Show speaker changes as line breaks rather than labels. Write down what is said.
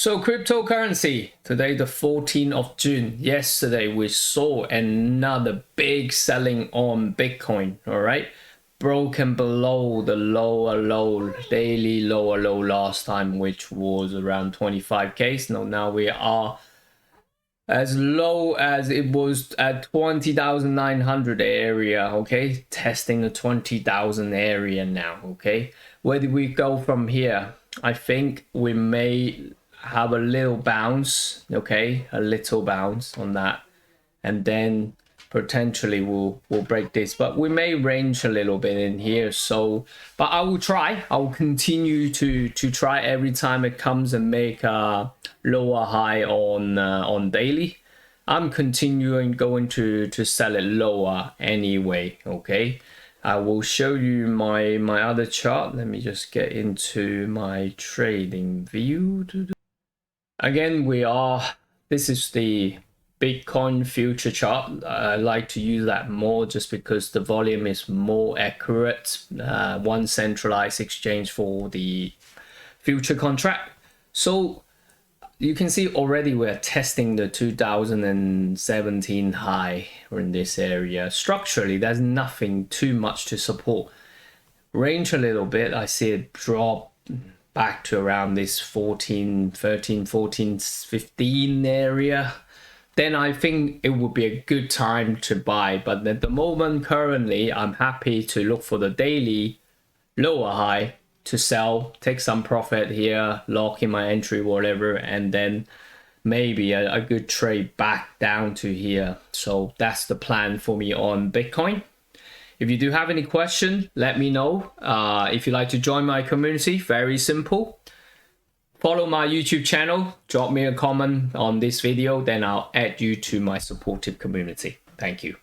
So cryptocurrency, today the 14th of June. Yesterday we saw another big selling on Bitcoin, all right? Broken below the lower low, daily lower low last time, which was around 25K. So now we are as low as it was at 20,900 area, okay? Testing the 20,000 area now, okay? Where do we go from here? I think we may have a little bounce, okay? A little bounce on that. And then potentially we'll break this, but we may range a little bit in here. So, but I will try. I will continue to try every time it comes and make a lower high on daily. I'm continuing going to sell it lower anyway. Okay, I will show you my other chart. Let me just get into my trading view. Again, this is the Bitcoin future chart. I like to use that more just because the volume is more accurate. One centralized exchange for the future contract. So you can see already we're testing the 2017 high in this area. Structurally, there's nothing too much to support. Range a little bit. I see it drop back to around this 13, 14, 15 area. Then I think it would be a good time to buy. But at the moment, currently, I'm happy to look for the daily lower high to sell, take some profit here, lock in my entry, whatever, and then maybe a good trade back down to here. So that's the plan for me on Bitcoin. If you do have any question, let me know. If you'd like to join my community, very simple. Follow my YouTube channel, drop me a comment on this video, then I'll add you to my supportive community. Thank you.